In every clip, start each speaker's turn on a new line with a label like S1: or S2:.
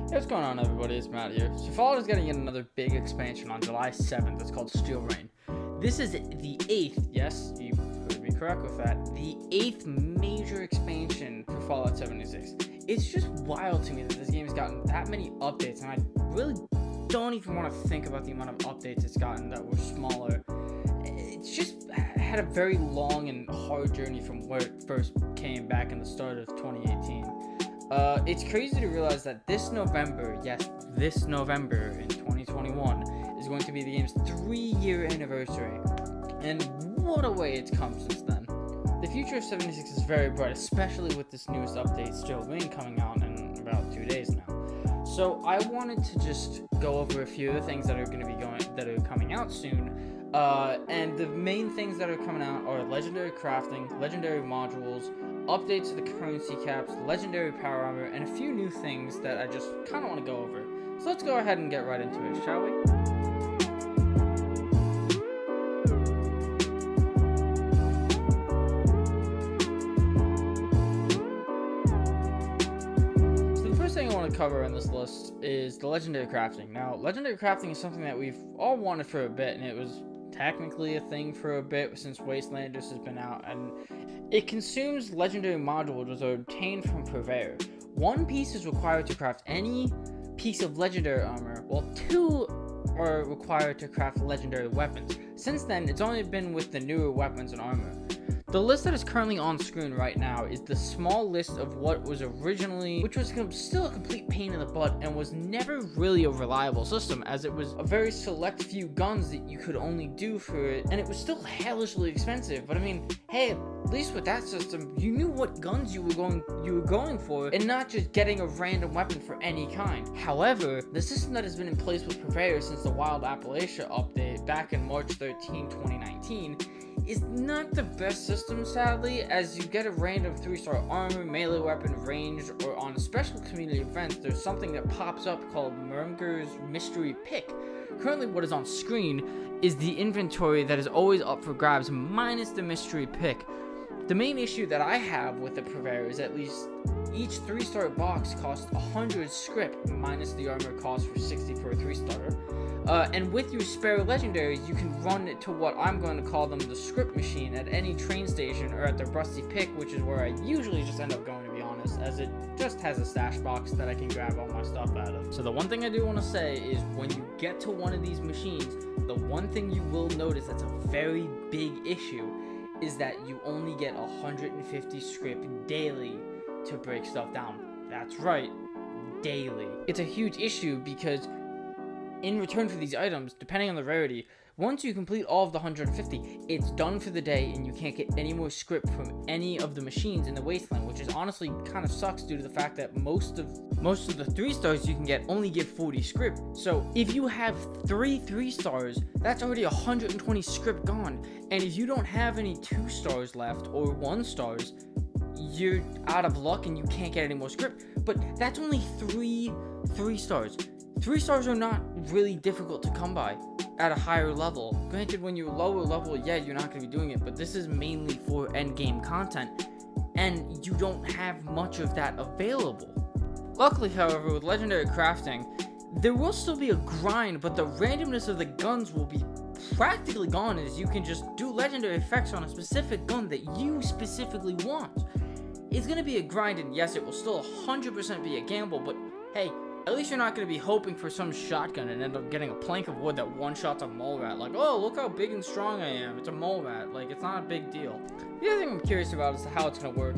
S1: Hey, what's going on, everybody? It's Matt here. So Fallout is getting another big expansion on July 7th. It's called Steel Rain. This is the 8th, yes, you heard me correct with that, the 8th major expansion for Fallout 76. It's just wild to me that this game has gotten that many updates, and I really don't even want to think about the amount of updates it's gotten that were smaller. It's just had a very long and hard journey from where it first came back in the start of 2018. It's crazy to realize that this November, yes, this November in 2021, is going to be the game's 3-year anniversary. And what a way it's come since then. The future of 76 is very bright, especially with this newest update, Steel Rain, coming out in about 2 days now. So I wanted to just go over a few of the things that are coming out soon. And the main things that are coming out are legendary crafting, legendary modules, updates to the currency caps, legendary power armor, and a few new things that I just kind of want to go over. So let's go ahead and get right into it, shall we? So the first thing I want to cover in this list is the legendary crafting. Now, legendary crafting is something that we've all wanted for a bit, and it was technically a thing for a bit since Wastelanders has been out, and it consumes legendary modules that are obtained from Purveyor. 1 piece is required to craft any piece of legendary armor, while 2 are required to craft legendary weapons. Since then, it's only been with the newer weapons and armor. The list that is currently on screen right now is the small list of what was originally, which was still a complete pain in the butt and was never really a reliable system, as it was a very select few guns that you could only do for it, and it was still hellishly expensive. But I mean, hey, at least with that system, you knew what guns you were going for, and not just getting a random weapon for any kind. However, the system that has been in place with Purveyor since the Wild Appalachia update back in March 13, 2019, is not the best system, sadly, as you get a random 3-star armor, melee weapon, ranged, or on special community events, there's something that pops up called Murmger's Mystery Pick. Currently, what is on screen is the inventory that is always up for grabs, minus the Mystery Pick. The main issue that I have with the Purveyor is at least each 3-star box costs 100 script, minus the armor cost for 60 for a 3-starter. And with your spare legendaries, you can run it to what I'm going to call them the script machine at any train station or at the Rusty Pick, which is where I usually just end up going, to be honest, as it just has a stash box that I can grab all my stuff out of. So the one thing I do want to say is when you get to one of these machines, the one thing you will notice that's a very big issue is that you only get 150 script daily to break stuff down. That's right, daily. It's a huge issue because in return for these items, depending on the rarity, once you complete all of the 150, it's done for the day and you can't get any more script from any of the machines in the Wasteland, which is honestly kind of sucks due to the fact that most of the 3-stars you can get only give 40 script. So if you have 3 3-stars, that's already 120 script gone. And if you don't have any 2-stars left or 1-stars, you're out of luck and you can't get any more script. But that's only 3 3-stars. 3-stars are not really difficult to come by at a higher level. Granted, when you're lower level, yeah, you're not going to be doing it, but this is mainly for endgame content, and you don't have much of that available. Luckily, however, with legendary crafting, there will still be a grind, but the randomness of the guns will be practically gone, as you can just do legendary effects on a specific gun that you specifically want. It's going to be a grind, and yes, it will still 100% be a gamble, but hey, at least you're not going to be hoping for some shotgun and end up getting a plank of wood that one-shots a mole rat. Like, oh, look how big and strong I am. It's a mole rat. Like, it's not a big deal. The other thing I'm curious about is how it's going to work,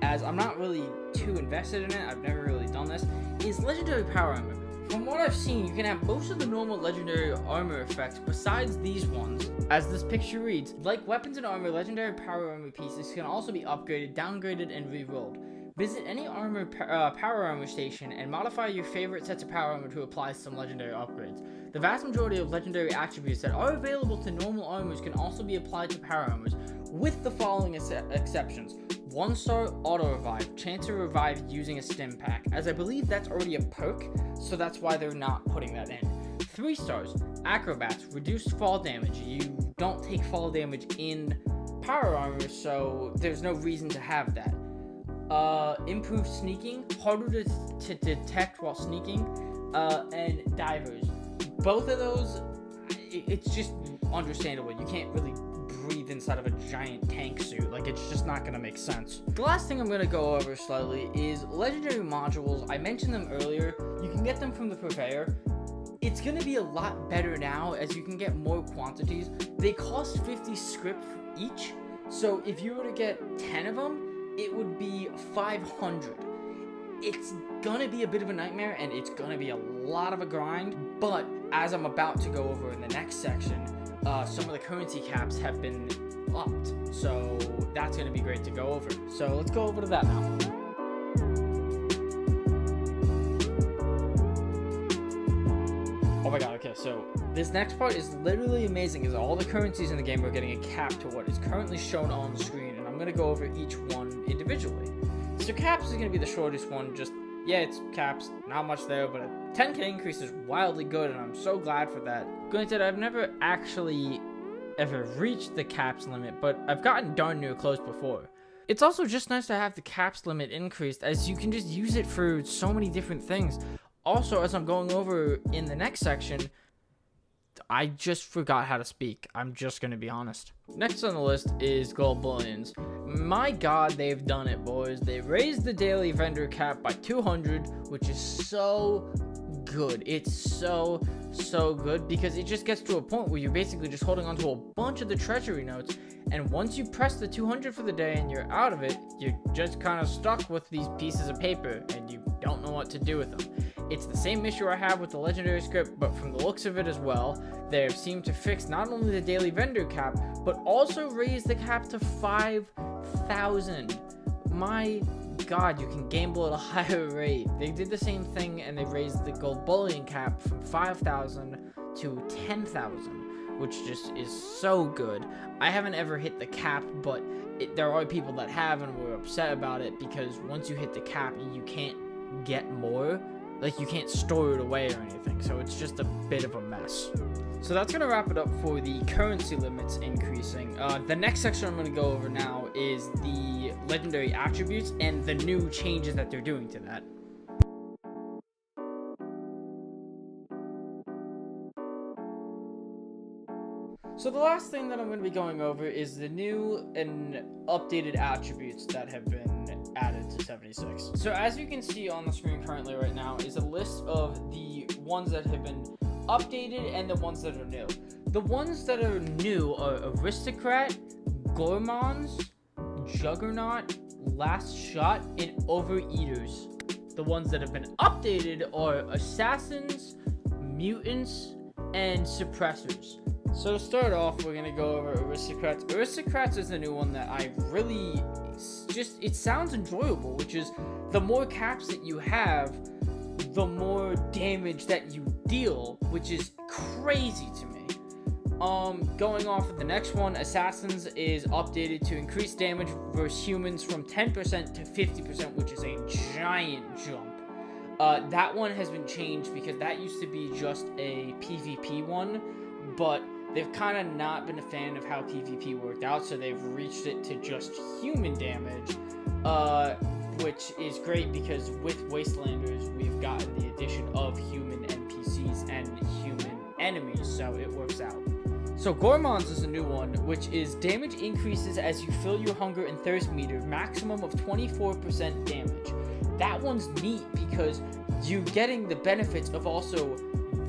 S1: as I'm not really too invested in it. I've never really done this, is legendary power armor. From what I've seen, you can have most of the normal legendary armor effects besides these ones. As this picture reads, like weapons and armor, legendary power armor pieces can also be upgraded, downgraded, and re-rolled. Visit any power armor station and modify your favorite sets of power armor to apply some legendary upgrades. The vast majority of legendary attributes that are available to normal armors can also be applied to power armors, with the following exceptions. 1-star auto revive, chance to revive using a stim pack, as I believe that's already a perk, so that's why they're not putting that in. 3-stars, acrobats, reduced fall damage. You don't take fall damage in power armor, so there's no reason to have that. improved sneaking, harder to detect while sneaking, and divers. Both of those, it's just understandable. You can't really breathe inside of a giant tank suit. Like, it's just not gonna make sense. The last thing I'm gonna go over slightly is legendary modules. I mentioned them earlier. You can get them from the purveyor. It's gonna be a lot better now as you can get more quantities. They cost 50 script each, so if you were to get 10 of them, it would be 500. It's gonna be a bit of a nightmare, and it's gonna be a lot of a grind, but as I'm about to go over in the next section, some of the currency caps have been upped, so that's gonna be great to go over. So let's go over to that now. Oh my god, okay, so this next part is literally amazing, as all the currencies in the game are getting a cap to what is currently shown on the screen, and I'm going to go over each one individually. So caps is going to be the shortest one, just, yeah, it's caps, not much there, but a 10k increase is wildly good, and I'm so glad for that. Granted, I've never actually ever reached the caps limit, but I've gotten darn near close before. It's also just nice to have the caps limit increased, as you can just use it for so many different things. Also, as I'm going over in the next section, I just forgot how to speak. I'm just going to be honest. Next on the list is gold bullions. My god, they've done it, boys. They raised the daily vendor cap by 200, which is so good. It's so good, because it just gets to a point where you're basically just holding onto a bunch of the treasury notes, and once you press the 200 for the day and you're out of it, you're just kind of stuck with these pieces of paper, and you don't know what to do with them. It's the same issue I have with the legendary script, but from the looks of it as well, they seem to fix not only the daily vendor cap, but also raise the cap to 5,000. My god, you can gamble at a higher rate. They did the same thing, and they raised the gold bullion cap from 5,000 to 10,000, which just is so good. I haven't ever hit the cap, but there are people that have, and were upset about it, because once you hit the cap, you can't get more. Like, you can't store it away or anything, so it's just a bit of a mess. So that's going to wrap it up for the currency limits increasing. The next section I'm going to go over now is the legendary attributes and the new changes that they're doing to that. So the last thing that I'm going to be going over is the new and updated attributes that have been added to 76. So as you can see on the screen currently right now is a list of the ones that have been updated and the ones that are new. The ones that are new are Aristocrat, Gourmands, Juggernaut, Last Shot, and Overeaters. The ones that have been updated are Assassins, Mutants, and Suppressors. So to start off, we're going to go over Aristocrats. Aristocrats is the new one that I really it sounds enjoyable, which is the more caps that you have, the more damage that you deal, which is crazy to me. Going off of the next one, Assassins is updated to increase damage versus humans from 10% to 50%, which is a giant jump. That one has been changed because that used to be just a PvP one, but they've kind of not been a fan of how PvP worked out, so they've reached it to just human damage, which is great because with Wastelanders, we've gotten the addition of human NPCs and human enemies, so it works out. So Gourmands is a new one, which is damage increases as you fill your hunger and thirst meter, maximum of 24% damage. That one's neat because you're getting the benefits of also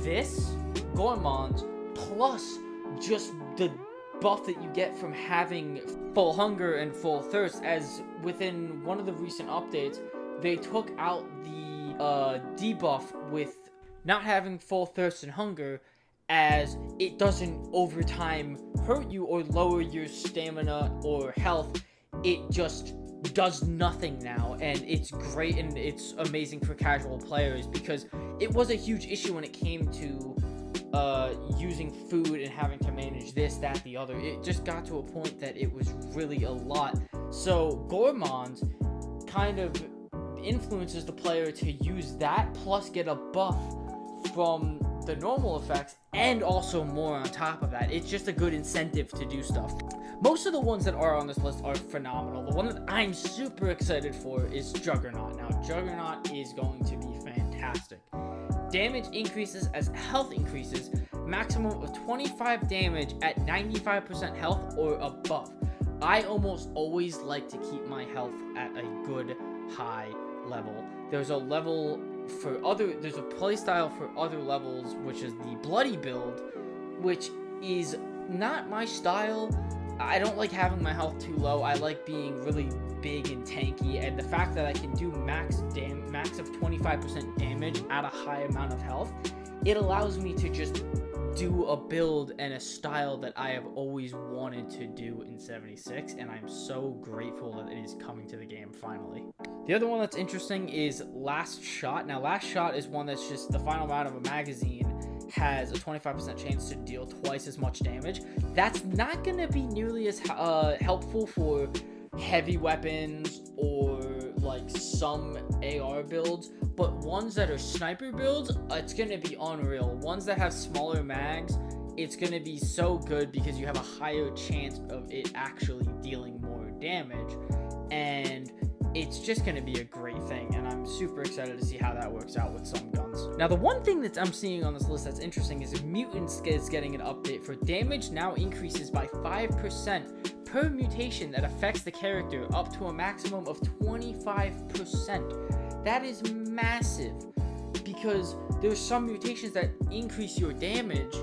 S1: this, Gourmands, plus just the buff that you get from having full hunger and full thirst, as within one of the recent updates, they took out the debuff with not having full thirst and hunger, as it doesn't over time hurt you or lower your stamina or health. It just does nothing now, and it's great and it's amazing for casual players because it was a huge issue when it came to using food and having to manage this, that, the other. It just got to a point that it was really a lot. So Gourmands kind of influences the player to use that plus get a buff from the normal effects and also more on top of that. It's just a good incentive to do stuff. Most of the ones that are on this list are phenomenal. The one that I'm super excited for is Juggernaut. Now, Juggernaut is going to be fantastic. Damage increases as health increases, maximum of 25 damage at 95% health or above. I almost always like to keep my health at a good high level. There's a level for other, there's a playstyle for other levels, which is the bloody build, which is not my style. I don't like having my health too low. I like being really big and tanky, and the fact that I can do max of 25% damage at a high amount of health, it allows me to just do a build and a style that I have always wanted to do in 76, and I'm so grateful that it is coming to the game finally. The other one that's interesting is Last Shot. Now, Last Shot is one that's just the final round of a magazine has a 25% chance to deal twice as much damage. That's not going to be nearly as helpful for heavy weapons or like some AR builds, but ones that are sniper builds, it's going to be unreal. Ones that have smaller mags, it's going to be so good because you have a higher chance of it actually dealing more damage, and it's just going to be a great thing, and I'm super excited to see how that works out with some guns. Now, the one thing that I'm seeing on this list that's interesting is Mutants is getting an update for damage now increases by 5% per mutation that affects the character, up to a maximum of 25%. That is massive, because there's some mutations that increase your damage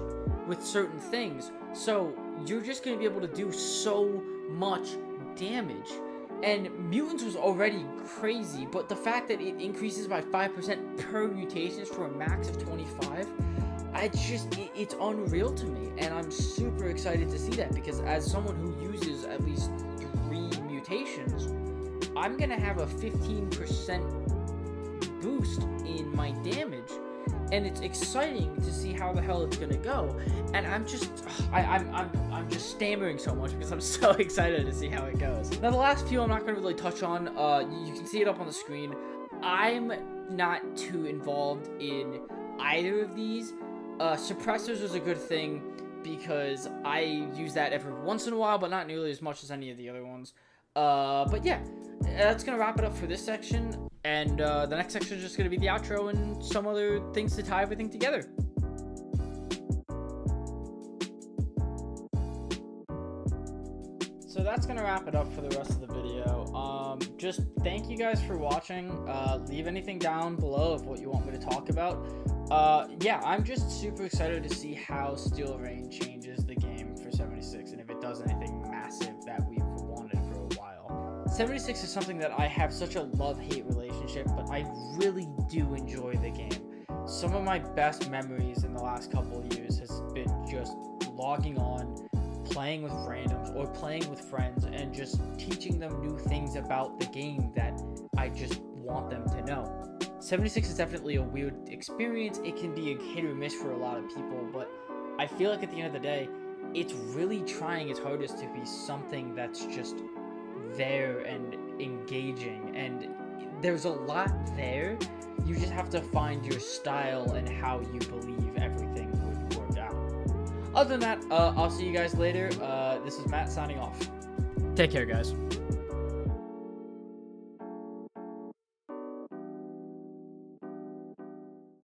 S1: with certain things, so you're just going to be able to do so much damage. And Mutants was already crazy, but the fact that it increases by 5% per mutations for a max of 25, it's unreal to me, and I'm super excited to see that, because as someone who uses at least 3 mutations, I'm gonna have a 15% boost in my damage, and it's exciting to see how the hell it's gonna go. And I'm just stammering so much because I'm so excited to see how it goes. Now, the last few I'm not gonna really touch on. You can see it up on the screen. I'm not too involved in either of these. Suppressors is a good thing because I use that every once in a while, but not nearly as much as any of the other ones. But yeah, that's gonna wrap it up for this section, and the next section is just gonna be the outro and some other things to tie everything together. So that's gonna wrap it up for the rest of the video. Just thank you guys for watching. Leave anything down below of what you want me to talk about. Yeah, I'm just super excited to see how Steel Rain changes the game for 76, and if it does anything massive that we've wanted for a while. 76 is something that I have such a love-hate relationship, but I really do enjoy the game. Some of my best memories in the last couple of years has been just logging on, playing with randoms, or playing with friends, and just teaching them new things about the game that I just want them to know. 76 is definitely a weird experience. It can be a hit or miss for a lot of people, but I feel like at the end of the day, it's really trying its hardest to be something that's just there and engaging, and there's a lot there. You just have to find your style and how you believe everything would work out. Other than that, I'll see you guys later. This is Matt signing off. Take care, guys.